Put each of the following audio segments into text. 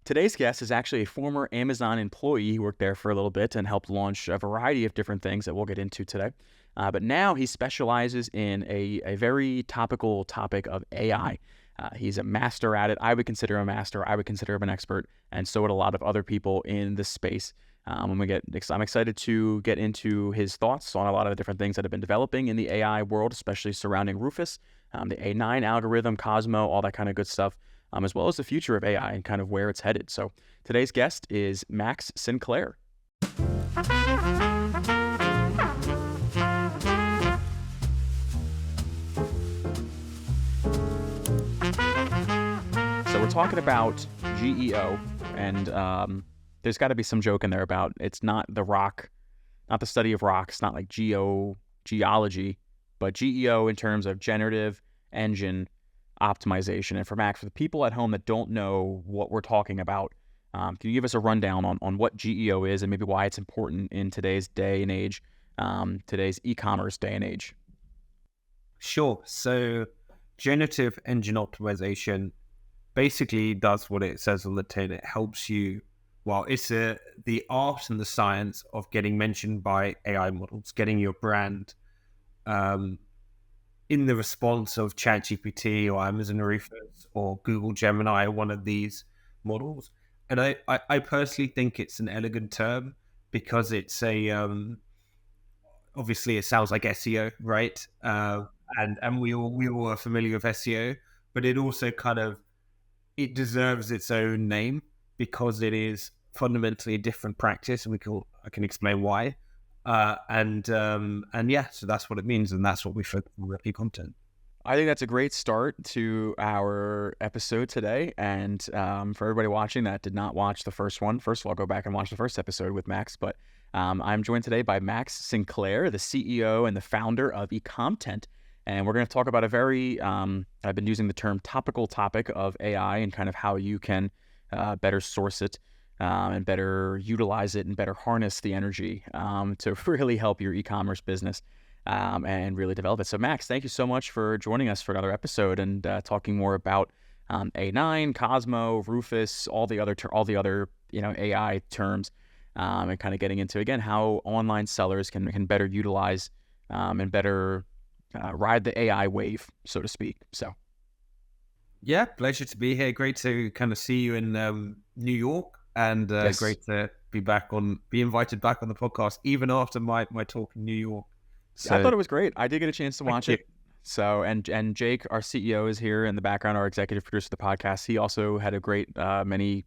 Today's guest is actually a former Amazon employee. He worked there for a little bit and helped launch a variety of different things that we'll get into today. But now he specializes in a very topical topic of AI. He's a master at it. I would consider him a master. I would consider him an expert, and so would a lot of other people in this space. I'm excited to get into his thoughts on a lot of the different things that have been developing in the AI world, especially surrounding Rufus, the A9 algorithm, Cosmo, all that kind of good stuff, as well as the future of AI and kind of where it's headed. So today's guest is Max Sinclair. So we're talking about GEO, and there's got to be some joke in there about it's not the rock, not the study of rocks, not like geology, but GEO in terms of generative engine optimization. And for Max, for the people at home that don't know what we're talking about, can you give us a rundown on what GEO is and maybe why it's important in today's day and age, today's e-commerce day and age? Sure. So generative engine optimization basically does what it says on the tin. It helps you, well, it's the art and the science of getting mentioned by AI models, getting your brand in the response of ChatGPT or Amazon Rufus or Google Gemini, one of these models. And I personally think it's an elegant term because it's obviously it sounds like SEO, right? And we all are familiar with SEO, but it also it deserves its own name because it is fundamentally a different practice, and I can explain why. And yeah, so that's what it means, and that's what we focus on with content. I think that's a great start to our episode today. And for everybody watching that did not watch the first one, first of all, go back and watch the first episode with Max. But I'm joined today by Max Sinclair, the CEO and the founder of eContent. And we're going to talk about a very, I've been using the term topical topic of AI and kind of how you can better source it and better utilize it and better harness the energy to really help your e-commerce business and really develop it. So Max, thank you so much for joining us for another episode and talking more about A9, Cosmo, Rufus, all the other AI terms, and kind of getting into again how online sellers can better utilize and better ride the AI wave, so to speak. So, yeah, pleasure to be here. Great to kind of see you in New York, and yes. Great to be invited back on the podcast, even after my talk in New York. So, I thought it was great. I did get a chance to watch it. So, and Jake, our CEO, is here in the background, our executive producer of the podcast. He also had a great many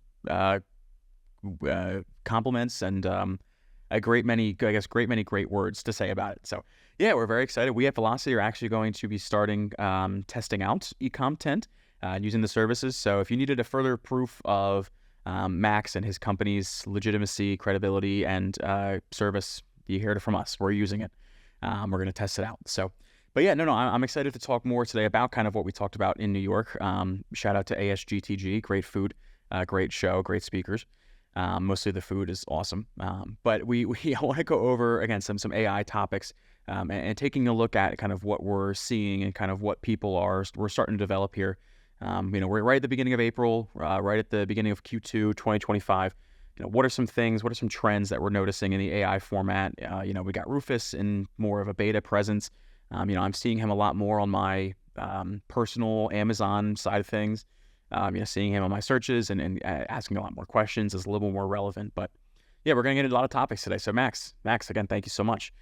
compliments and a great many great words to say about it. So yeah, we're very excited. We at Velocity are actually going to be starting testing out eContent using the services. So if you needed a further proof of Max and his company's legitimacy, credibility, and service, you heard it from us. We're using it. We're going to test it out. So, but yeah, I'm excited to talk more today about kind of what we talked about in New York. Shout out to ASGTG, great food, great show, great speakers. Mostly the food is awesome. But I want to go over, again, some AI topics and taking a look at kind of what we're seeing and kind of what we're starting to develop here. We're right at the beginning of April, right at the beginning of Q2 2025. What are some trends that we're noticing in the AI format? We got Rufus in more of a beta presence. I'm seeing him a lot more on my personal Amazon side of things. Seeing him on my searches and asking a lot more questions is a little more relevant. But yeah, we're going to get into a lot of topics today. So Max, again, thank you so much.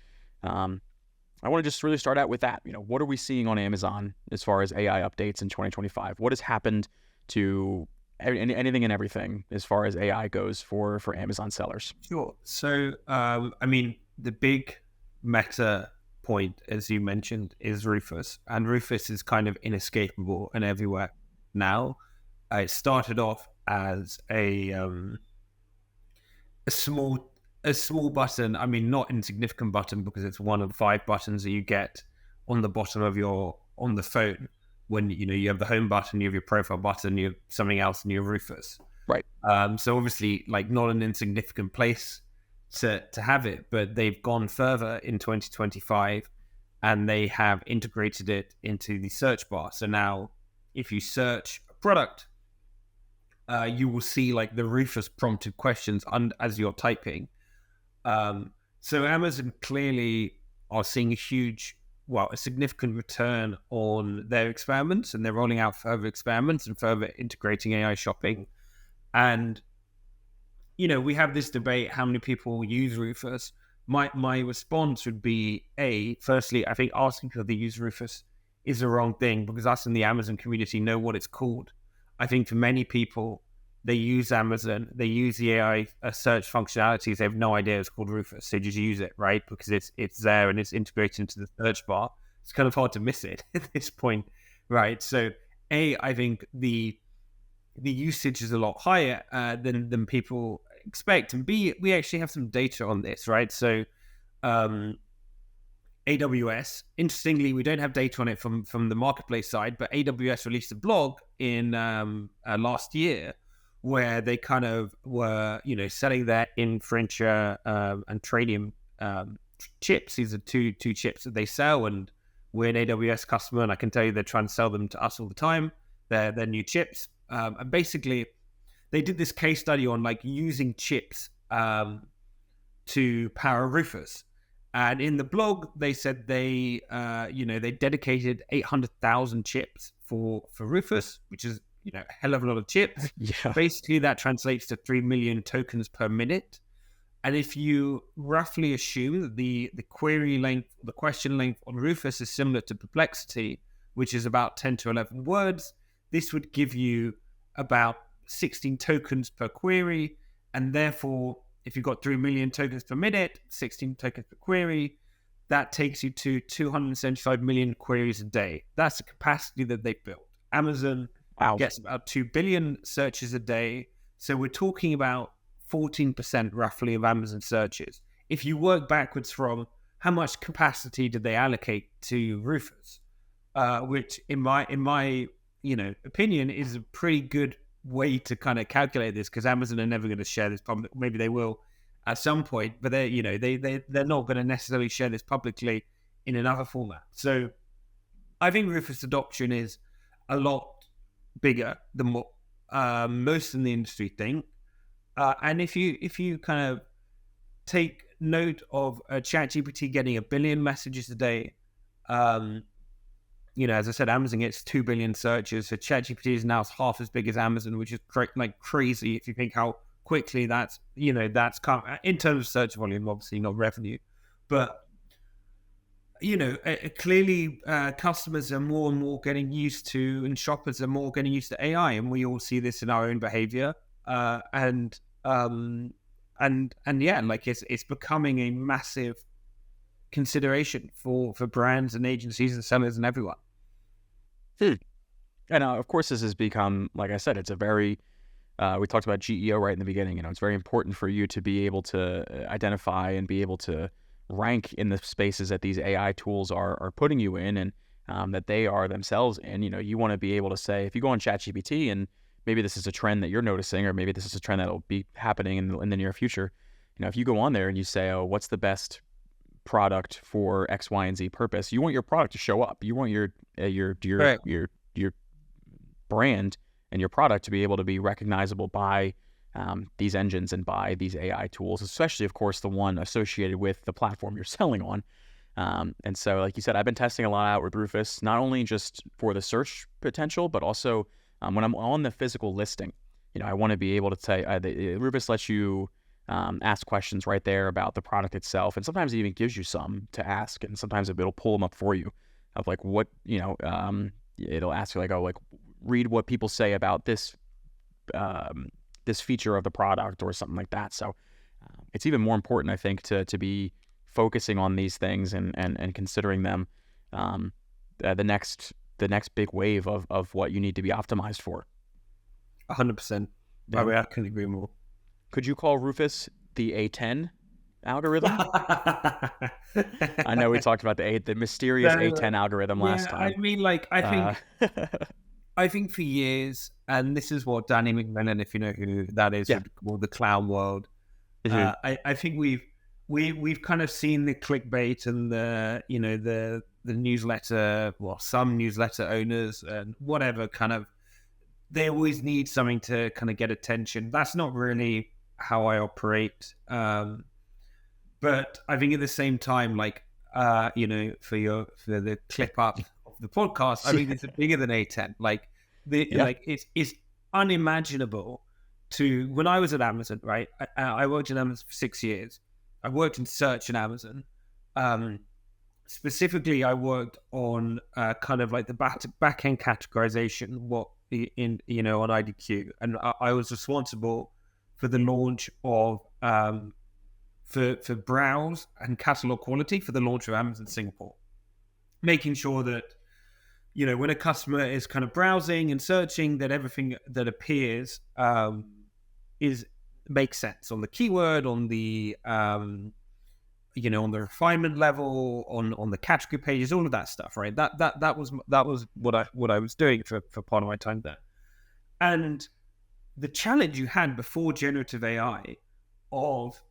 I want to just really start out with that. What are we seeing on Amazon as far as AI updates in 2025? What has happened to anything and everything as far as AI goes for Amazon sellers? Sure. So, the big meta point, as you mentioned, is Rufus. And Rufus is kind of inescapable and everywhere now. It started off as a small button. I mean, not insignificant button because it's one of 5 buttons that you get on the bottom of on the phone when you have the home button, you have your profile button, you have something else, and you have Rufus. Right. So obviously, like, not an insignificant place to have it, but they've gone further in 2025 and they have integrated it into the search bar. So now if you search a product you will see like the Rufus prompted questions as you're typing. So Amazon clearly are seeing a significant return on their experiments, and they're rolling out further experiments and further integrating AI shopping. And we have this debate: how many people use Rufus? My response would be firstly, I think asking people to use Rufus is the wrong thing, because us in the Amazon community know what it's called. I think for many people, they use Amazon, they use the AI search functionalities. They have no idea it's called Rufus. They just use it, right? Because it's there and it's integrated into the search bar. It's kind of hard to miss it at this point, right? So, I think the usage is a lot higher than people expect, and B, we actually have some data on this, right? So, AWS. Interestingly, we don't have data on it from the marketplace side, but AWS released a blog in last year where they kind of were, selling their Infrincher and Tradium chips. These are two chips that they sell, and we're an AWS customer, and I can tell you they're trying to sell them to us all the time. They're new chips, and basically they did this case study on like using chips to power Rufus. And in the blog, they said they dedicated 800,000 chips for Rufus, which is a hell of a lot of chips. Yeah. Basically, that translates to 3 million tokens per minute. And if you roughly assume that the query length, the question length on Rufus is similar to Perplexity, which is about 10 to 11 words, this would give you about 16 tokens per query, and therefore, if you've got 3 million tokens per minute, 16 tokens per query, that takes you to 275 million queries a day. That's the capacity that they built. Amazon gets about 2 billion searches a day. So we're talking about 14% roughly of Amazon searches. If you work backwards from how much capacity did they allocate to Rufus, which in my opinion is a pretty good way to kind of calculate this, because Amazon are never going to share this public. Maybe they will at some point, but they're not going to necessarily share this publicly in another format. So I think Rufus adoption is a lot bigger than what most in the industry think. And if you kind of take note of ChatGPT getting 1 billion messages a day, as I said, Amazon gets 2 billion searches. So ChatGPT is now half as big as Amazon, which is crazy if you think how quickly that's come in terms of search volume, obviously not revenue. But, clearly customers are more and more getting used to, and shoppers are more getting used to AI. And we all see this in our own behavior. And yeah, like it's becoming a massive consideration for brands and agencies and sellers and everyone. And of course, this has become, like I said, it's a very, we talked about GEO right in the beginning. It's very important for you to be able to identify and be able to rank in the spaces that these AI tools are putting you in, and that they are themselves in. You want to be able to say, if you go on ChatGPT, and maybe this is a trend that you're noticing, or maybe this is a trend that will be happening in the near future. If you go on there and you say, oh, what's the best product for X, Y, and Z purpose, you want your product to show up. You want your brand and your product to be able to be recognizable by these engines and by these AI tools, especially, of course, the one associated with the platform you're selling on. And so, like you said, I've been testing a lot out with Rufus, not only just for the search potential, but also when I'm on the physical listing. I want to be able to say, Rufus lets you ask questions right there about the product itself, and sometimes it even gives you some to ask, and sometimes it'll pull them up for you of like what it'll ask you like, oh, like read what people say about this this feature of the product or something like that. So it's even more important, I think, to be focusing on these things and considering them the next big wave of what you need to be optimized for. 100%. By the way, I couldn't agree more. Could you call Rufus the A10 algorithm? I know we talked about the mysterious A10 algorithm last time. I mean, like, I think for years, and this is what Danny McMillan, if you know who that is, called the clown world. I think we've kind of seen the clickbait and the newsletter, well, some newsletter owners and whatever kind of they always need something to kind of get attention. That's not really how I operate. But I think at the same time, like, for the clip up of the podcast, I think it's bigger than A10. Like Yeah. it's unimaginable to when I was at Amazon, right? I worked at Amazon for 6 years. I worked in search at Amazon. Um, Specifically, I worked on kind of like the back end categorization, what in on IDQ, and I was responsible for the launch of for browse and catalog quality for the launch of Amazon Singapore, making sure that when a customer is kind of browsing and searching, that everything that appears is makes sense on the keyword, on the on the refinement level, on the category pages, all of that stuff, right? That was what I was doing for part of my time there. And the challenge you had before generative AI of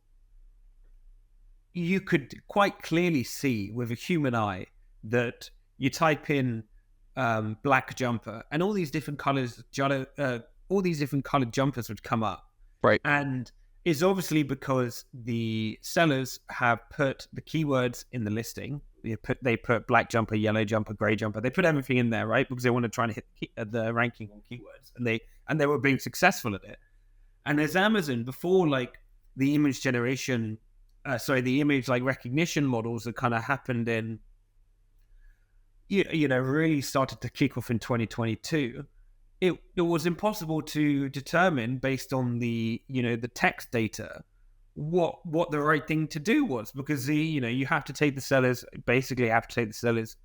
you could quite clearly see with a human eye that you type in black jumper and all these different colors, all these different colored jumpers would come up. Right. And it's obviously because the sellers have put the keywords in the listing. They put black jumper, yellow jumper, gray jumper. They put everything in there, right? Because they want to try and hit the ranking on keywords, and they were being successful at it. And as Amazon, before like the image generation, the image like recognition models that kind of happened in, really started to kick off in 2022. It was impossible to determine based on the the text data what the right thing to do was, because you have to take the sellers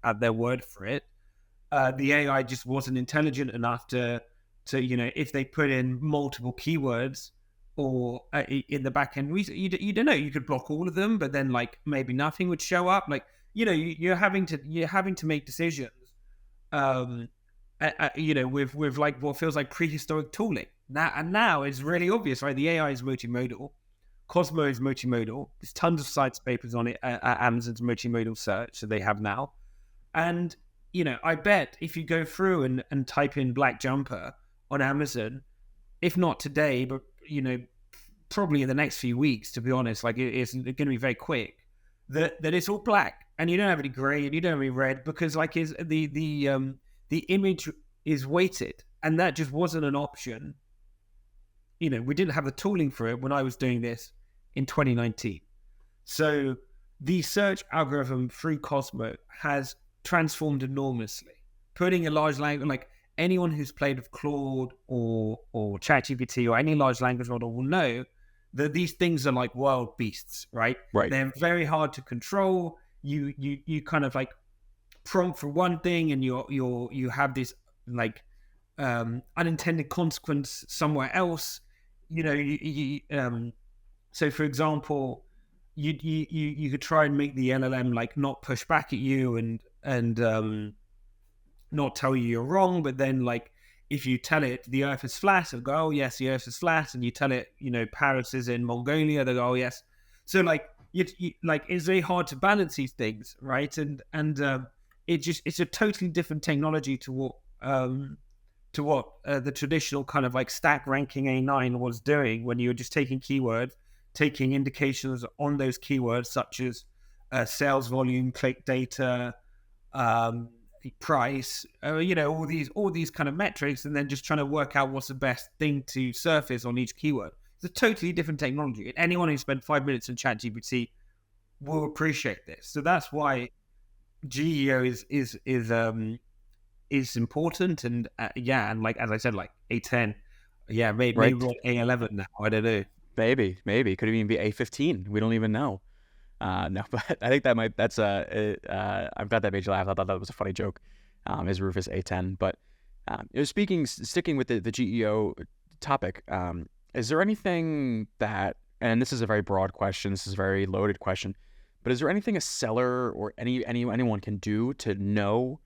at their word for it. The AI just wasn't intelligent enough to if they put in multiple keywords or in the back end, you don't know, you could block all of them, but then like maybe nothing would show up. Like you're having to make decisions. With like what feels like prehistoric tooling. Now it's really obvious, right? The AI is multimodal. Cosmo is multimodal. There's tons of science papers on it at Amazon's multimodal search that they have now. And, I bet if you go through and type in black jumper on Amazon, if not today, but, probably in the next few weeks, to be honest, like it's going to be very quick, that it's all black and you don't have any gray and you don't have any red, because like is the image is weighted, and that just wasn't an option. We didn't have the tooling for it when I was doing this in 2019. So the search algorithm through Cosmo has transformed enormously. Putting a large language, like anyone who's played with Claude or ChatGPT or any large language model will know that these things are like wild beasts, right? Right. They're very hard to control. You kind of like prompt for one thing, and you have this like unintended consequence somewhere else. So for example, you could try and make the LLM like not push back at you and not tell you you're wrong, but then like if you tell it the Earth is flat, it'll go, oh yes, the Earth is flat, and you tell it Paris is in Mongolia, they'll go, oh yes. So like you like it's very hard to balance these things, right? And it's a totally different technology to what the traditional kind of like stack ranking A9 was doing, when you were just taking keywords, taking indications on those keywords such as sales volume, click data, price, all these kind of metrics, and then just trying to work out what's the best thing to surface on each keyword. It's a totally different technology, and anyone who spent 5 minutes in ChatGPT will appreciate this. So that's why GEO is important, and and like as I said, like A10, maybe we're A11 now. I don't know. Maybe could even be A15. We don't even know. No, but I think that's I'm glad that made you laugh. I thought that was a funny joke. Is Rufus A10? But sticking with the GEO topic, is there anything that, and this is a very broad question, this is a very loaded question, but is there anything a seller or anyone can do to know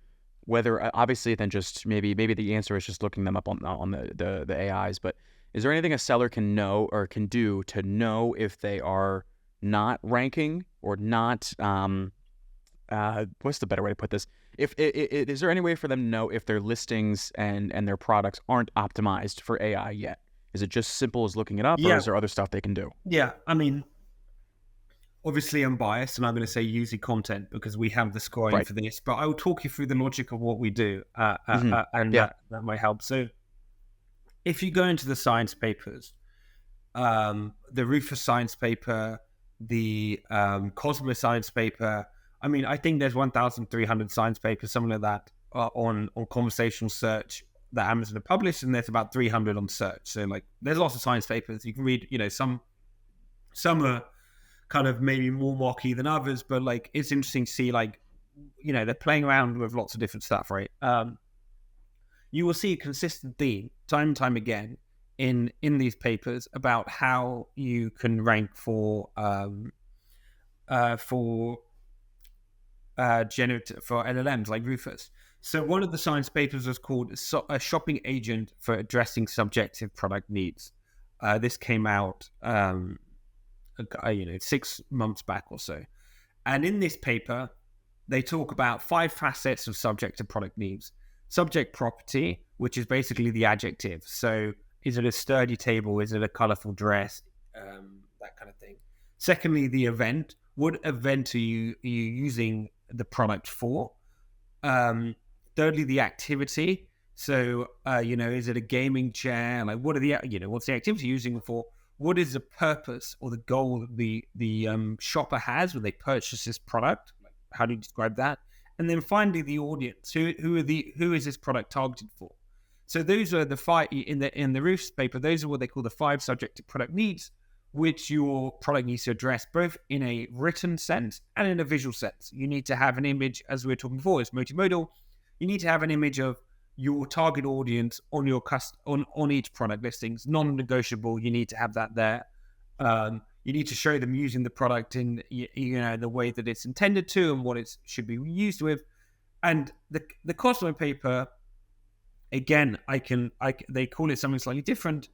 whether, obviously then just maybe the answer is just looking them up on the AIs, but is there anything a seller can know or can do to know if they are not ranking or not what's the better way to put this? If is there any way for them to know if their listings and their products aren't optimized for AI yet? Is it just simple as looking it up, or Yeah, is there other stuff they can do? yeah. I mean, obviously, I'm biased, and I'm going to say using content because we have the scoring Right. for this. But I will talk you through the logic of what we do, Hmm. and Yeah. that might help. So, if you go into the science papers, the Rufus science paper, the Cosmos science paper. I mean, I think there's 1,300 science papers, something like that, on conversational search that Amazon have published, and there's about 300 on search. So, like, there's lots of science papers you can read. You know, some are kind of maybe more mocky than others, but like it's interesting to see, like, they're playing around with lots of different stuff, right? You will see a consistent theme time and time again in these papers about how you can rank for generative for LLMs like Rufus. So one of the science papers was called a shopping agent for addressing subjective product needs. This came out 6 months back or so. And in this paper, they talk about 5 facets of subjective product needs. Subject property, which is basically the adjective. So is it a sturdy table? Is it a colorful dress? That kind of thing. Secondly, the event. What event are you using the product for? Thirdly, the activity. So, is it a gaming chair? Like, what are what's the activity you're using it for? What is the purpose or the goal that the shopper has when they purchase this product? Like, how do you describe that? And then finally, the audience. Who is this product targeted for? So those are the 5 in the Roof's paper. Those are what they call the 5 subjective product needs, which your product needs to address both in a written sense and in a visual sense. You need to have an image, as we were talking before, it's multimodal. You need to have an image of your target audience on your on each product listings, non-negotiable. You need to have that there. You need to show them using the product in the way that it's intended to and what it should be used with. And the Cosmo paper, again, they call it something slightly different.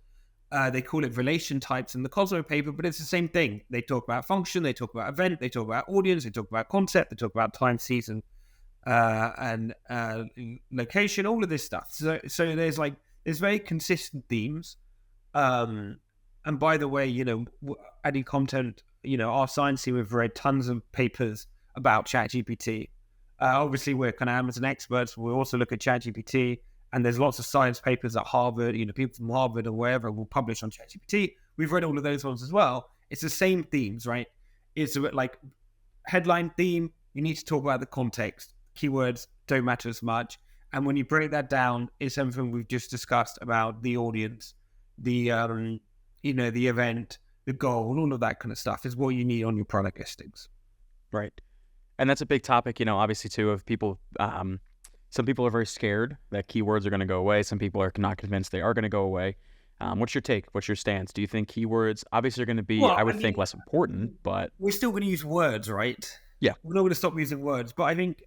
They call it relation types in the Cosmo paper, but it's the same thing. They talk about function, they talk about event, they talk about audience, they talk about concept, they talk about time, season, and location, all of this stuff. So there's very consistent themes. And by the way, adding content, our science team have read tons of papers about ChatGPT. Obviously, we're kind of Amazon experts. We also look at ChatGPT, and there's lots of science papers at Harvard. People from Harvard or wherever will publish on ChatGPT. We've read all of those ones as well. It's the same themes, right? It's like headline theme. You need to talk about the context. Keywords don't matter as much. And when you break that down, it's something we've just discussed about the audience, the the event, the goal, all of that kind of stuff is what you need on your product listings. Right. And that's a big topic, obviously too, of people. Some people are very scared that keywords are going to go away. Some people are not convinced they are going to go away. What's your take? What's your stance? Do you think keywords obviously are going to be, Well, I I would mean, think, less important, but we're still going to use words, right? yeah. We're not going to stop using words. But I think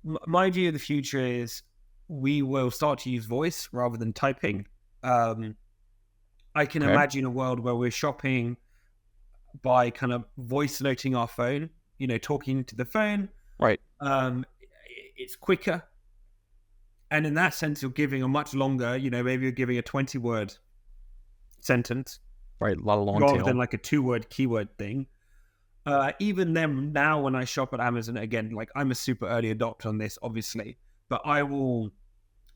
my view of the future is we will start to use voice rather than typing. I can Okay. imagine a world where we're shopping by kind of voice noting our phone, talking to the phone. Right. It's quicker. And in that sense, you're giving a much longer, maybe you're giving a 20-word sentence Right. A lot of long rather than tail. like a 2-word keyword thing. Even then, now when I shop at Amazon, again, like I'm a super early adopter on this, obviously, but I will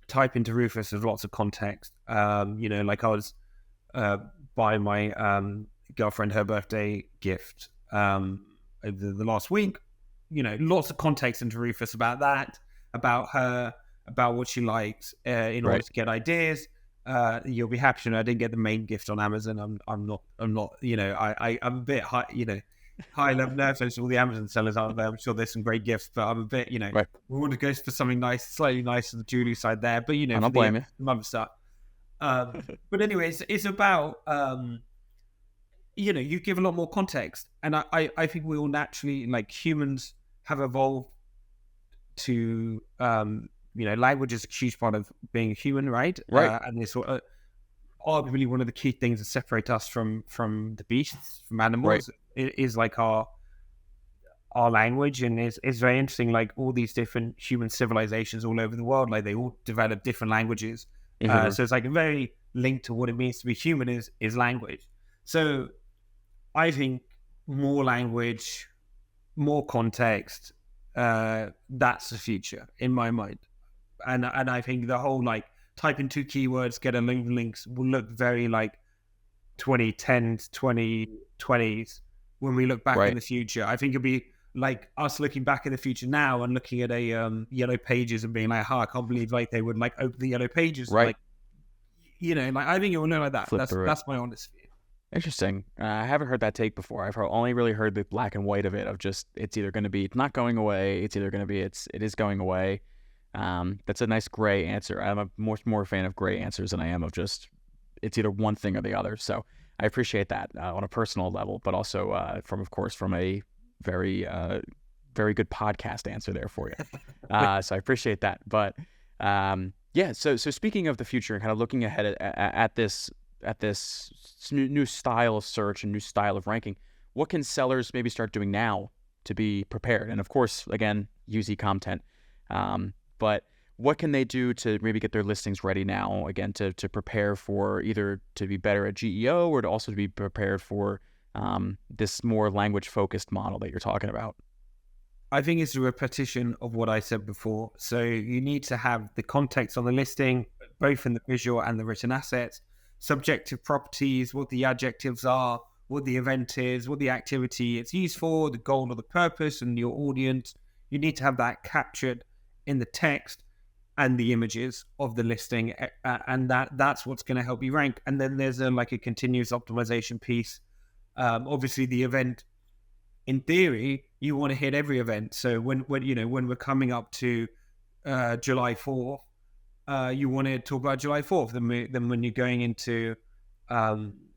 type into Rufus with lots of context. Like I was buying my girlfriend her birthday gift over the last week. Lots of context into Rufus about that, about her, about what she likes, in order Right. to get ideas. You'll be happy to know I didn't get the main gift on Amazon. I'm not. I'm a bit high. High level nervous. All the Amazon sellers out there. I'm sure there's some great gifts, but I'm a bit. Right. We want to go for something nice, slightly nicer, the jewelry side there. But I for don't blame you. the other stuff. But anyways, it's about you give a lot more context, and I think we all naturally, like humans, have evolved to language is a huge part of being a human, right? Right. And it's arguably one of the key things that separate us from the beasts, from animals. Right. It is like our our language, and it's very interesting. Like all these different human civilizations all over the world, like they all develop different languages. Hmm. So it's like very linked to what it means to be human is language. So I think more language, more context, that's the future in my mind. And I think the whole like type in 2 keywords, get a link links will look very like 2010s, 2020s when we look back in Right. the future. I think it'd be like us looking back in the future now and looking at a yellow pages and being like, oh, I can't believe like they would like open the yellow pages and Right. like, like I think it will look like that. Flip That's through it. that's my honest view. Interesting. I haven't heard that take before. Only really heard the black and white of it, of just it's either going to be it's not going away, it's either going to be it is going away. That's a nice gray answer. I'm a much more fan of gray answers than I am of just it's either one thing or the other. So I appreciate that on a personal level, but also from a very very good podcast answer there for you. So I appreciate that. But yeah, so speaking of the future and kind of looking ahead at this new style of search and new style of ranking, what can sellers maybe start doing now to be prepared? And of course, again, use e-content. But what can they do to maybe get their listings ready now, again, to prepare for either to be better at GEO or to also be prepared for this more language-focused model that you're talking about? I think it's a repetition of what I said before. So you need to have the context on the listing, both in the visual and the written assets, subjective properties, what the adjectives are, what the event is, what the activity it's used for, the goal or the purpose, and your audience. You need to have that captured in the text and the images of the listing, and that's what's going to help you rank. And then there's like a continuous optimization piece. Obviously, the event, in theory, you want to hit every event. So when we're coming up to July 4th, you want to talk about July 4th. Then when you're going into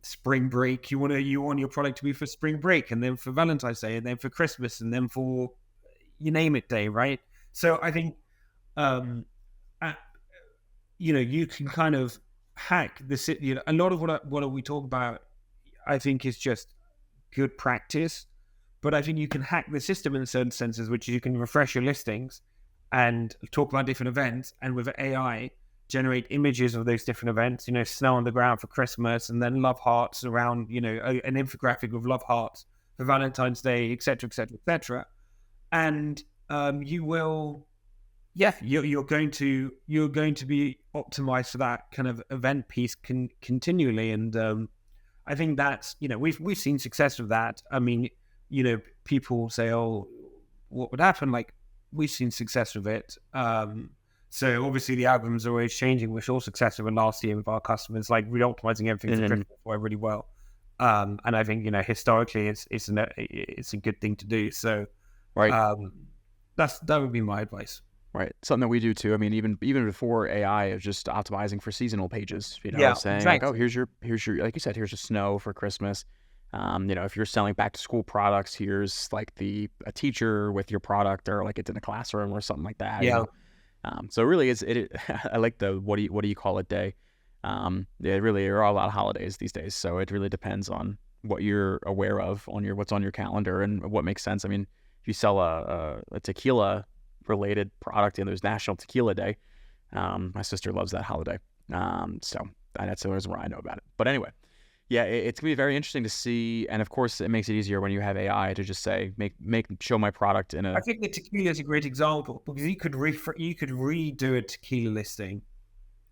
spring break, you want your product to be for spring break, and then for Valentine's Day, and then for Christmas, and then for you name it day, right? So I think uh, you can kind of hack the a lot of what we talk about, I think, is just good practice. But I think you can hack the system in certain senses, which is you can refresh your listings and talk about different events, and with AI generate images of those different events. Snow on the ground for Christmas, and then love hearts around. An infographic of love hearts for Valentine's Day, etc., etc., etc. And you will, yeah, you're going to be optimized for that kind of event piece continually. And I think that's we've seen success with that. I mean, people say, "Oh, what would happen?" Like, we've seen success with it. So obviously the algorithms are always changing. We saw success with it last year with our customers, like re-optimizing everything for Christmas really well. And I think historically it's a good thing to do. So Right. that would be my advice. Right. Something that we do too. I mean, even before AI is just optimizing for seasonal pages, Yeah, saying like, oh, exactly. here's your, like you said, here's the snow for Christmas. If you're selling back to school products, here's like a teacher with your product, or like it's in a classroom or something like that, Yeah. So really I like the, what do you call it day? It really are a lot of holidays these days. So it really depends on what you're aware of on what's on your calendar and what makes sense. I mean, if you sell a tequila related product and there's National Tequila Day, my sister loves that holiday. So that's the reason why I know about it. But anyway, yeah, it's gonna be very interesting to see. And of course, it makes it easier when you have AI to just say, show my product in I a, think the tequila is a great example, because you could redo a tequila listing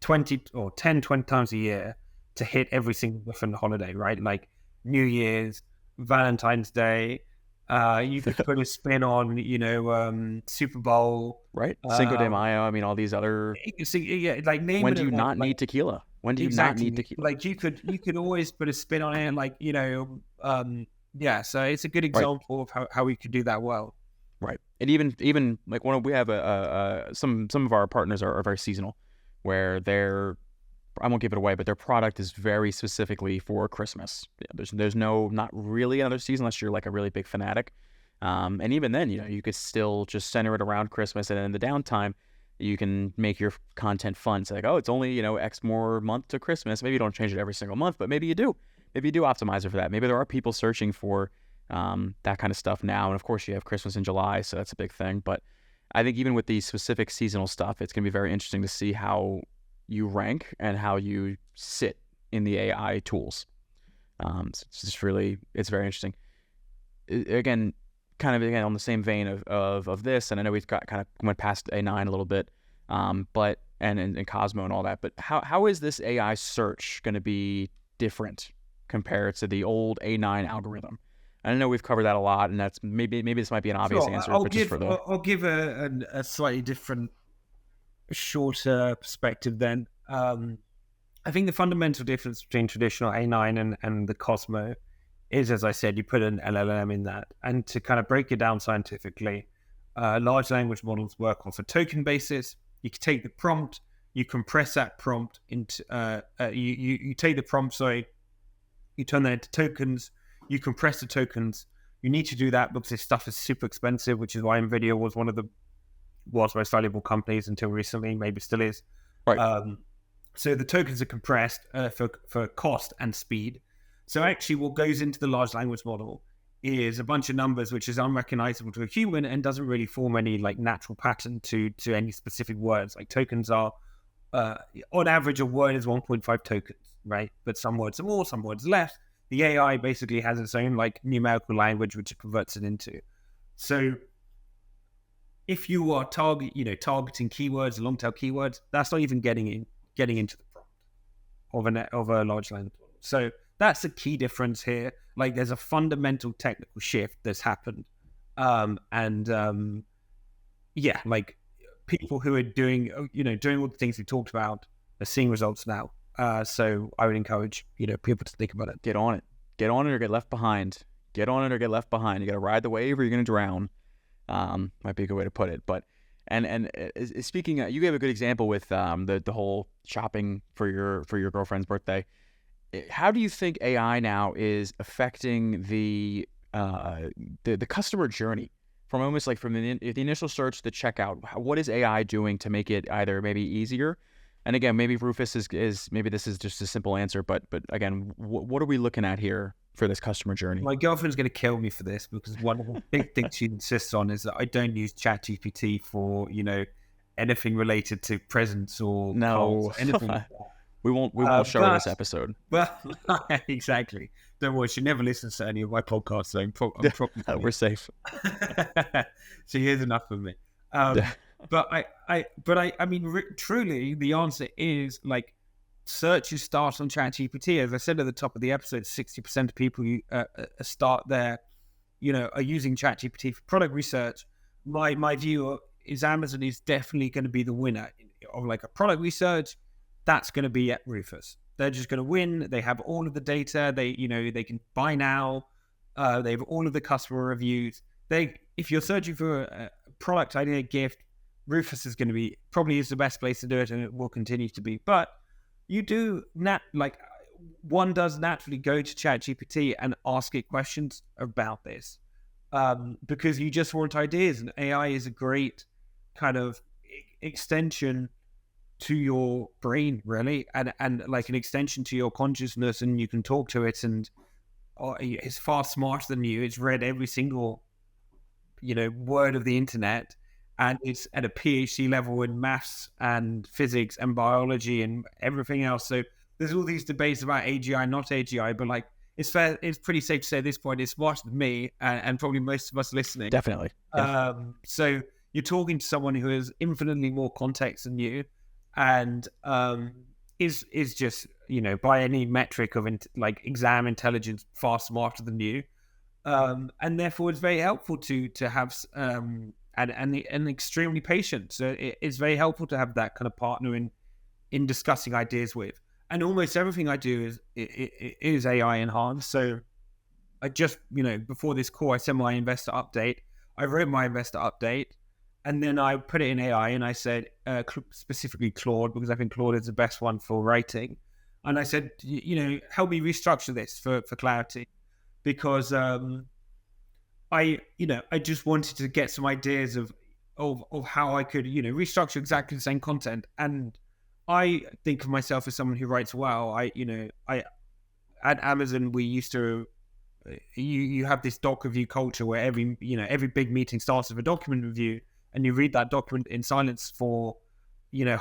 20 or 10, 20 times a year to hit every single different holiday, right? Like New Year's, Valentine's Day. You could put a spin on, Super Bowl. right? Cinco de Um, Mayo. I mean, all these other, you can see, yeah, like name when an do you event. not Like, need tequila? When do you not need exactly. tequila? Like you could always put a spin on it, and like, yeah. So it's a good Right. example of how we could do that well. Right. And even like we have some of our partners are very seasonal, where I won't give it away, but their product is very specifically for Christmas. Yeah, there's not really another season unless you're like a really big fanatic. And even then, you could still just center it around Christmas, and in the downtime, you can make your content fun. It's like, oh, it's only X more month to Christmas. Maybe you don't change it every single month, but maybe you do. Maybe you do optimize it for that. Maybe there are people searching for that kind of stuff now. And of course, you have Christmas in July, so that's a big thing. But I think even with the specific seasonal stuff, it's going to be very interesting to see how you rank and how you sit in the AI tools. So it's just really, it's very interesting. Again, again on the same vein of this, and I know we've got kind of went past A9 a little bit, but and Cosmo and all that. But how is this AI search going to be different compared to the old A9 algorithm? I know we've covered that a lot, and that's maybe this might be an obvious answer, but just for the I'll give a slightly different, shorter perspective then. I think the fundamental difference between traditional A9 and the Cosmo is, as I said, you put an LLM in that. And to kind of break it down scientifically, large language models work off a token basis. You can take the prompt, you compress that prompt into, you take the prompt, sorry, you turn that into tokens, you compress the tokens. You need to do that because this stuff is super expensive, which is why NVIDIA was one of the world's most valuable companies until recently, maybe still is. right. So the tokens are compressed for cost and speed. So actually what goes into the large language model is a bunch of numbers which is unrecognizable to a human and doesn't really form any like natural pattern to any specific words. Like tokens are, on average, a word is 1.5 tokens, right? But some words are more, some words less. The AI basically has its own like numerical language which it converts it into. So if you are targeting keywords, long tail keywords, that's not even getting into the prompt of a large language model. So that's a key difference here. Like there's a fundamental technical shift that's happened. Like people who are doing all the things we talked about are seeing results now. So I would encourage, people to think about it. Get on it or get left behind. Get on it or get left behind. You got to ride the wave or you're going to drown. Might be a good way to put it. But and speaking, you gave a good example with the whole shopping for your girlfriend's birthday. How do you think AI now is affecting the customer journey from almost like from the initial search to the checkout? What is AI doing to make it either maybe easier? And again, maybe Rufus is maybe this is just a simple answer, but again, what are we looking at here for this customer journey? My girlfriend's going to kill me for this because one of the big things she insists on is that I don't use ChatGPT for anything related to presents or no anything like that. We won't show her this episode. Well, exactly. Don't worry, she never listens to any of my podcasts, so I'm probably we're safe. She hears enough of me. But I mean, truly, the answer is like searches start on ChatGPT. As I said at the top of the episode, 60% of people start there, are using ChatGPT for product research. My view is Amazon is definitely going to be the winner of like a product research. That's going to be at Rufus. They're just going to win. They have all of the data. They can buy now. They have all of the customer reviews. If you're searching for a product idea, gift, Rufus is going to be probably is the best place to do it, and it will continue to be. But you do one does naturally go to ChatGPT and ask it questions about this because you just want ideas, and AI is a great kind of extension to your brain, really, and like an extension to your consciousness, and you can talk to it, and it's far smarter than you. It's read every single word of the internet, and it's at a PhD level in maths and physics and biology and everything else. So there's all these debates about AGI, not AGI, but like it's pretty safe to say at this point it's smarter than me and probably most of us listening. Definitely. So you're talking to someone who has infinitely more context than you, and is just by any metric of exam intelligence far smarter than you, and therefore it's very helpful to have and extremely patient. So it's very helpful to have that kind of partner in discussing ideas with. And almost everything I do is AI enhanced. So I just before this call I sent my investor update. I wrote my investor update. And then I put it in AI and I said, specifically Claude, because I think Claude is the best one for writing. And I said, help me restructure this for clarity, because I just wanted to get some ideas of how I could, restructure exactly the same content. And I think of myself as someone who writes well. I at Amazon, we used to you have this doc review culture where every big meeting starts with a document review, and you read that document in silence for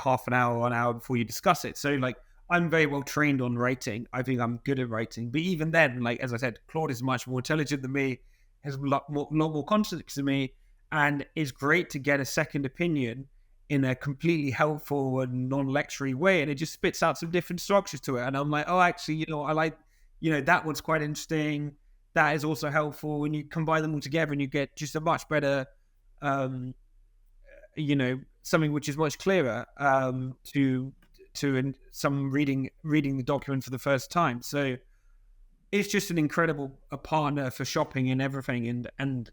half an hour or an hour before you discuss it. So like, I'm very well trained on writing. I think I'm good at writing, but even then, like as I said, Claude is much more intelligent than me, has a lot more context than me, and it's great to get a second opinion in a completely helpful and non-lectury way, and it just spits out some different structures to it. And I'm like, oh, actually, I like, that one's quite interesting. That is also helpful, and you combine them all together, and you get just a much better, something which is much clearer to some reading the document for the first time. So it's just an incredible partner for shopping and everything, and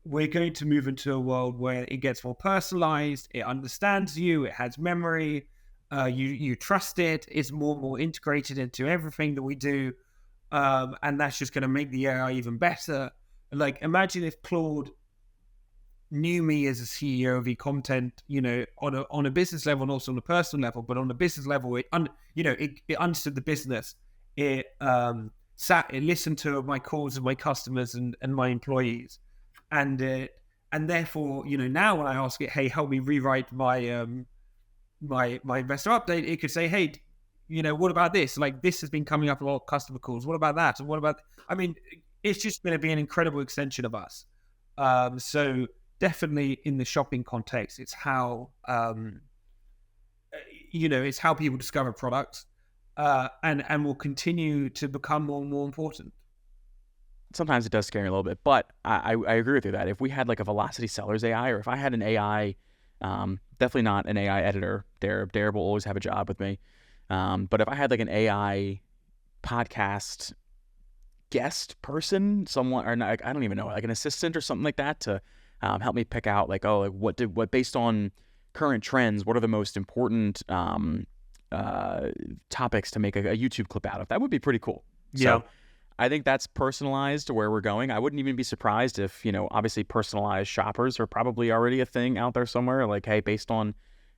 we're going to move into a world where it gets more personalized, it understands you, it has memory, you trust it, it's more and more integrated into everything that we do, and that's just going to make the AI even better. Like, imagine if Claude knew me as a CEO of e-content, on a business level and also on a personal level. But on a business level, it understood the business. It it listened to my calls of my customers and my employees, and therefore, now when I ask it, hey, help me rewrite my my investor update, it could say, hey, what about this? Like, this has been coming up a lot of customer calls. What about that? And what about? I mean, it's just going to be an incredible extension of us. So definitely in the shopping context, it's how it's how people discover products, and will continue to become more and more important. Sometimes it does scare me a little bit, but I agree with you that if we had like a Velocity Sellers AI, or if I had an AI, definitely not an AI editor, Dare will always have a job with me, but if I had like an AI podcast guest person, someone, or not, I don't even know, like an assistant or something like that, to help me pick out like, oh, like what based on current trends, what are the most important topics to make a YouTube clip out of? That would be pretty cool. Yeah. So I think that's personalized to where we're going. I wouldn't even be surprised if, obviously personalized shoppers are probably already a thing out there somewhere. Like, hey, based on,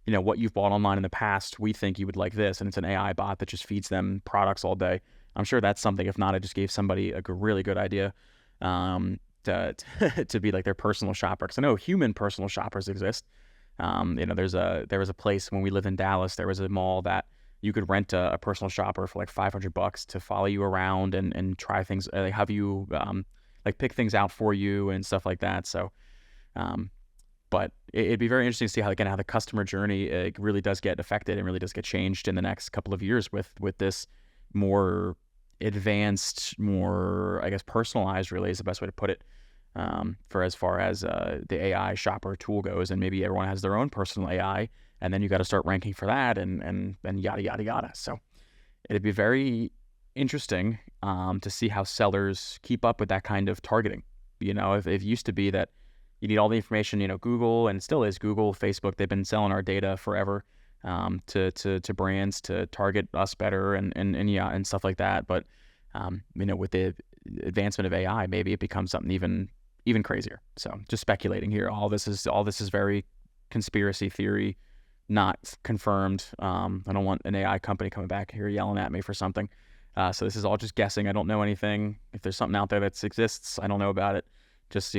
what you've bought online in the past, we think you would like this. And it's an AI bot that just feeds them products all day. I'm sure that's something. If not, I just gave somebody a really good idea to be like their personal shopper. Because I know human personal shoppers exist. There was a place when we lived in Dallas. There was a mall that you could rent a personal shopper for like $500 to follow you around and try things, have you like pick things out for you and stuff like that. So, but it'd be very interesting to see how the customer journey really does get affected and really does get changed in the next couple of years with this more advanced, more, I guess, personalized, really is the best way to put it, for as far as the AI shopper tool goes. And maybe everyone has their own personal AI, and then you got to start ranking for that and yada, yada, yada. So it'd be very interesting to see how sellers keep up with that kind of targeting. If it used to be that you need all the information, Google, and it still is Google, Facebook, they've been selling our data forever to brands to target us better and stuff like that. But with the advancement of AI, maybe it becomes something even crazier. So just speculating here. All this is very conspiracy theory, not confirmed. I don't want an AI company coming back here yelling at me for something. So this is all just guessing. I don't know anything. If there's something out there that exists, I don't know about it. Just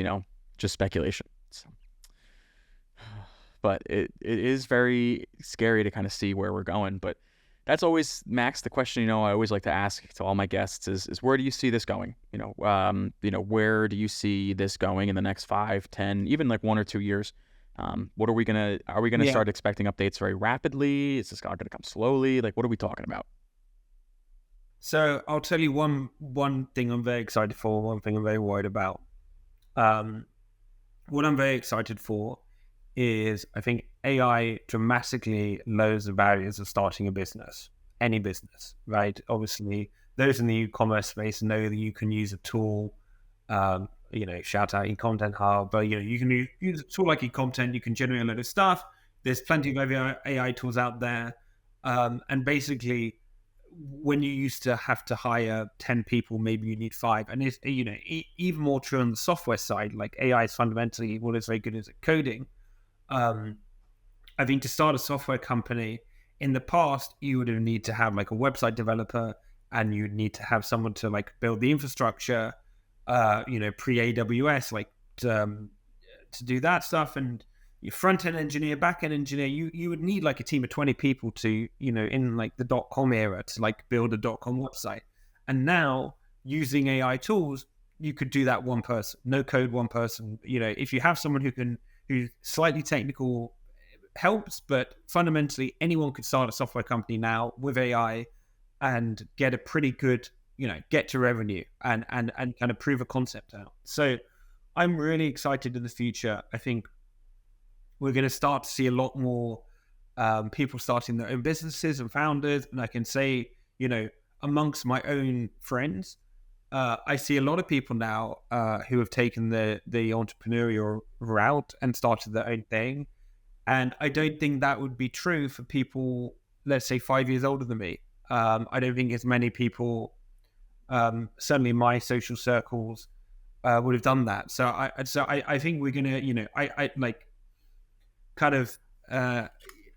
speculation. So. But it is very scary to kind of see where we're going. But that's always, Max, the question, I always like to ask to all my guests is where do you see this going? Where do you see this going in the next 5, 10, even like 1 or 2 years? What are we going to start expecting updates very rapidly? Is this going to come slowly? Like, what are we talking about? So I'll tell you one thing I'm very excited for, one thing I'm very worried about. What I'm very excited for is, I think AI dramatically lowers the barriers of starting a business, any business, right? Obviously, those in the e-commerce space know that you can use a tool, shout out e-content hub, but you can use a tool like e-content, you can generate a lot of stuff. There's plenty of AI tools out there, and basically, when you used to have to hire 10 people, maybe you need 5. And it's, even more true on the software side. Like, AI is fundamentally what is very good is at coding. I think to start a software company, in the past, you would need to have like a website developer, and you'd need to have someone to like build the infrastructure. pre AWS, like to do that stuff. And your front end engineer, back end engineer, you would need like a team of 20 people to, in like the .com era to like build a .com website. And now using AI tools, you could do that one person, no code, one person. If you have someone who's slightly technical, helps, but fundamentally anyone could start a software company now with AI and get a pretty good, get to revenue and kind of prove a concept out. So I'm really excited in the future. I think we're going to start to see a lot more people starting their own businesses and founders. And I can say, amongst my own friends, I see a lot of people now who have taken the entrepreneurial route and started their own thing. And I don't think that would be true for people, let's say 5 years older than me. I don't think as many people, certainly in my social circles, would have done that. So I think we're gonna, I like kind of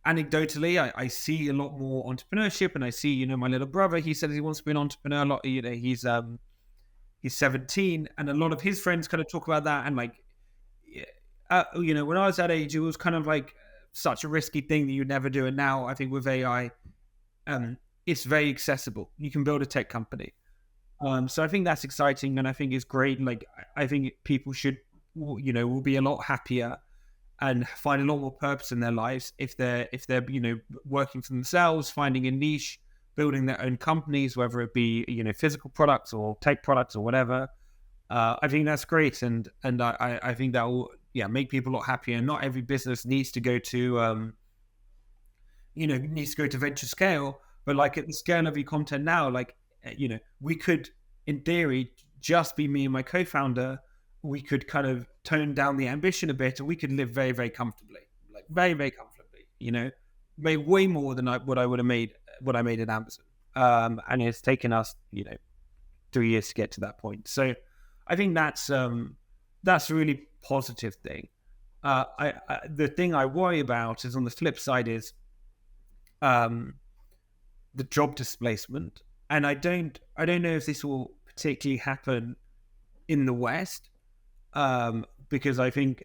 anecdotally, I see a lot more entrepreneurship, and I see, my little brother. He says he wants to be an entrepreneur. A lot, he's 17, and a lot of his friends kind of talk about that. And like, when I was that age, it was kind of like such a risky thing that you'd never do. And now I think with AI, it's very accessible. You can build a tech company. So I think that's exciting, and I think it's great. Like, I think people should, will be a lot happier and find a lot more purpose in their lives if they're working for themselves, finding a niche, building their own companies, whether it be physical products or tech products or whatever. I think that's great, and I think that will make people a lot happier. Not every business needs to go to venture scale, but like at the scale of your content now, like we could, in theory, just be me and my co-founder. We could kind of tone down the ambition a bit, and we could live very, very comfortably, like very, very comfortably. Made way more than what I would have made, what I made at Amazon, and it's taken us 3 years to get to that point. So I think that's a really positive thing. The thing I worry about is, on the flip side, is the job displacement, and I don't know if this will particularly happen in the West, because I think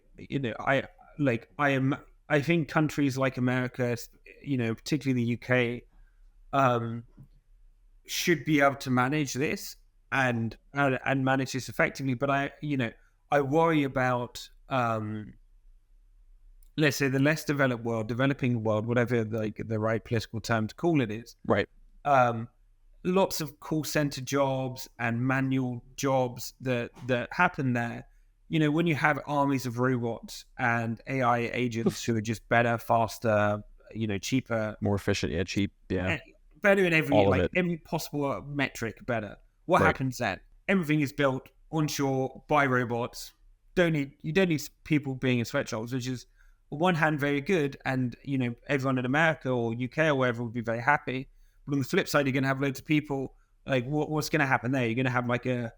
I think countries like America, particularly the UK, should be able to manage this and manage this effectively. But I worry about, let's say, the less developed world, developing world, whatever the right political term to call it is. Right. Lots of call center jobs and manual jobs that happen there. When you have armies of robots and AI agents who are just better, faster, cheaper, More efficient, cheap, better in every possible metric, better. What Right. happens then? Everything is built onshore by robots. You don't need people being in sweatshops, which is on one hand very good, and everyone in America or UK or wherever would be very happy. But on the flip side, you're going to have loads of people. Like, what's going to happen there? You're going to have like a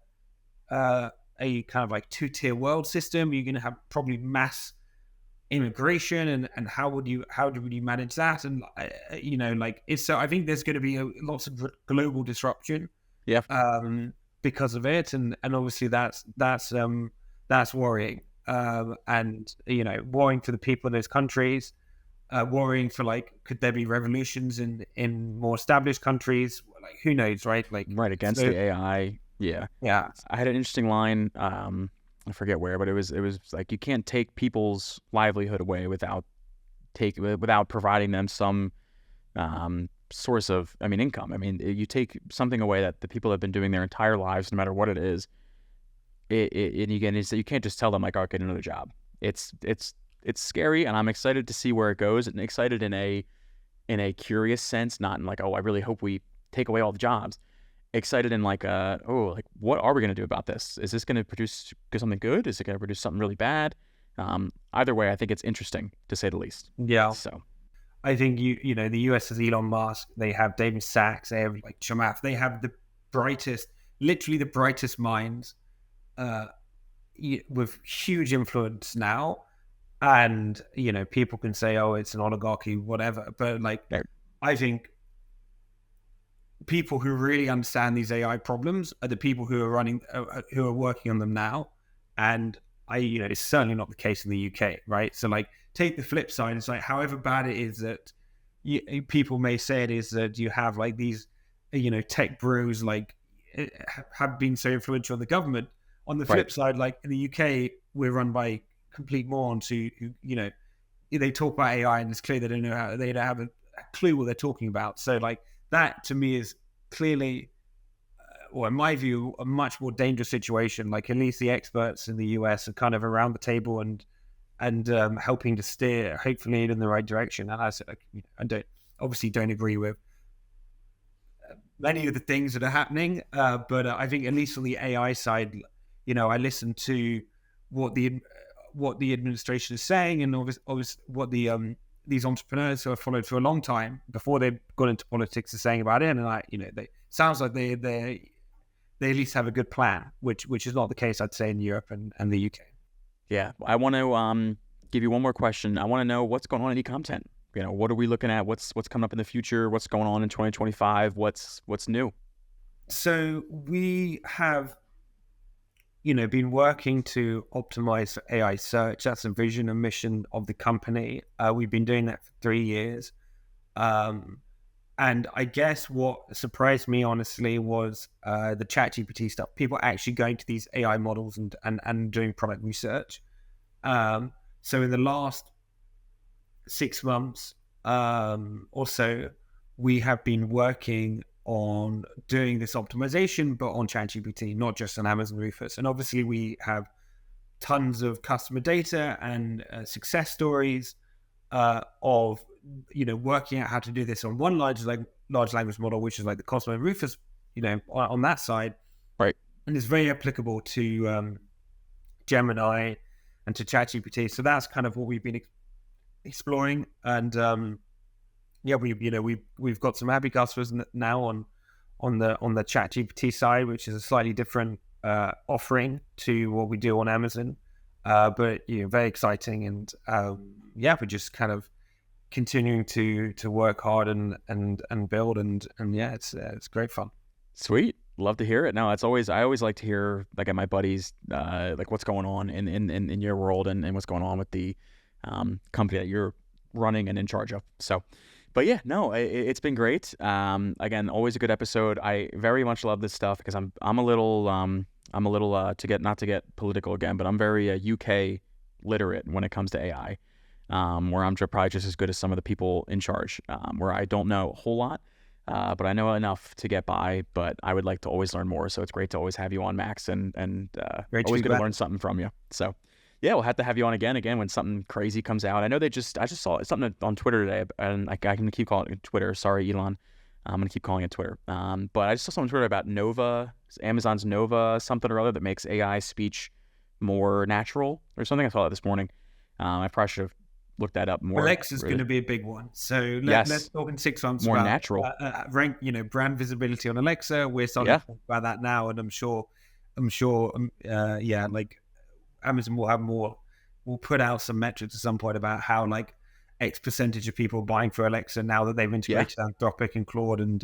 kind of like two-tier world system. You're going to have probably mass immigration, and how would you manage that? And so I think there's going to be lots of global disruption. Yeah. Because of it, and obviously that's worrying. And worrying for the people in those countries. Worrying for, like, could there be revolutions in more established countries? Like, who knows, right? Like, Right, against the AI. Yeah. I had an interesting line. I forget where, but it was like, you can't take people's livelihood away without providing them some source of, income. You take something away that the people have been doing their entire lives, no matter what it is. You can't just tell them, like, "Oh, get another job." It's scary, and I'm excited to see where it goes, and excited in a curious sense, not in like, "Oh, I really hope we take away all the jobs." Excited in like, what are we going to do about this? Is this going to produce something good? Is it going to produce something really bad? Either way, I think it's interesting, to say the least. Yeah. So I think the US has Elon Musk. They have David Sachs. They have like Chamath. They have literally the brightest minds, with huge influence now. And people can say, "Oh, it's an oligarchy," whatever. But like, I think people who really understand these AI problems are the people who are who are working on them now. And it's certainly not the case in the UK, right? So like, take the flip side. It's like, however bad it is that people may say it is, that you have like these, tech brews like have been so influential in the government. On the flip side, like in the UK, we're run by complete morons who they talk about AI and it's clear they don't have a clue what they're talking about. So like, that to me is clearly, or in my view, a much more dangerous situation. Like, at least the experts in the US are kind of around the table and helping to steer, hopefully, in the right direction. And I don't agree with many of the things that are happening, but I think at least on the AI side, I listen to what the administration is saying, and obviously what the these entrepreneurs who have followed for a long time before they've gone into politics are saying about it, and they sounds like they at least have a good plan, which is not the case, I'd say, in Europe and the UK. Yeah, I want to give you one more question. I want to know what's going on in e-content. What are we looking at? What's coming up in the future? What's going on in 2025? What's new? So we have, been working to optimize for AI search. That's a vision and mission of the company. We've been doing that for 3 years. And I guess what surprised me, honestly, was the ChatGPT stuff. People actually going to these AI models and doing product research. So in the last 6 months or so, we have been working on doing this optimization, but on ChatGPT, not just on Amazon Rufus. And obviously, we have tons of customer data and success stories of working out how to do this on one large language model, which is like the Cosmo and Rufus, on that side, right? And it's very applicable to Gemini and to ChatGPT. So that's kind of what we've been exploring, and we've got some happy customers now on the ChatGPT side, which is a slightly different offering to what we do on Amazon, but very exciting, and we're just kind of continuing to work hard and build, and it's great fun. Sweet. Love to hear it. No, I always like to hear, like, at my buddies, like what's going on in your world and what's going on with the company that you're running and in charge of. So, but yeah, no, it's been great. Again, always a good episode. I very much love this stuff because I'm a little not to get political again, but I'm very UK literate when it comes to AI. Where I'm probably just as good as some of the people in charge, where I don't know a whole lot, but I know enough to get by, but I would like to always learn more. So it's great to always have you on, Max, and always good to learn something from you. So yeah, we'll have to have you on again when something crazy comes out. I know I just saw something on Twitter today, and I can keep calling it Twitter. Sorry, Elon. I'm going to keep calling it Twitter. But I just saw something on Twitter about Nova, Amazon's Nova, something or other that makes AI speech more natural or something. I saw that this morning. I probably should have looked that up more. Alexa's going to be a big one. So let's talk in 6 months more about natural brand visibility on Alexa. We're starting to talk about that now, and I'm sure, like Amazon will have more. We'll put out some metrics at some point about how like X percentage of people are buying for Alexa now that they've integrated Anthropic and Claude, and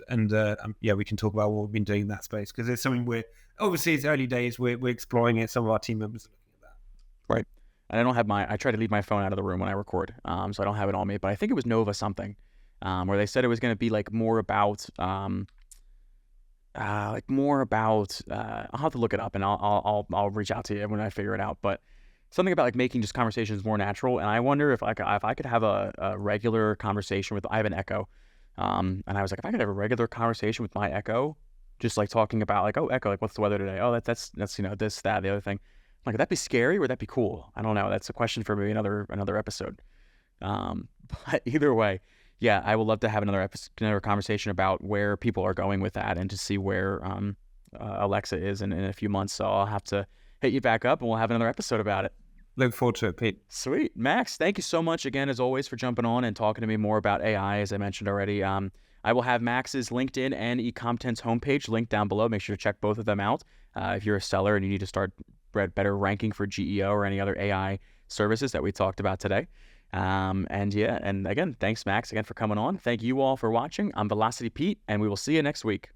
we can talk about what we've been doing in that space, because it's something obviously it's early days. We're exploring it. Some of our team members are looking at that. Right. And I don't have I try to leave my phone out of the room when I record, so I don't have it on me. But I think it was Nova something, where they said it was going to be like more about, I'll have to look it up, and I'll reach out to you when I figure it out. But something about like making just conversations more natural. And I wonder if I could have a regular conversation with, I have an Echo, and I was like, if I could have a regular conversation with my Echo, just like talking about like, oh, Echo, like what's the weather today? Oh, that's this, that, the other thing. Like, would that be scary or would that be cool? I don't know. That's a question for maybe another episode. But either way, yeah, I would love to have another conversation about where people are going with that, and to see where Alexa is in a few months. So I'll have to hit you back up, and we'll have another episode about it. Look forward to it, Pete. Sweet. Max, thank you so much again, as always, for jumping on and talking to me more about AI, as I mentioned already. I will have Max's LinkedIn and eCompetence homepage linked down below. Make sure to check both of them out. If you're a seller and you need to start better ranking for GEO or any other AI services that we talked about today. And yeah, and again, thanks Max again for coming on. Thank you all for watching. I'm Velocity Pete, and we will see you next week.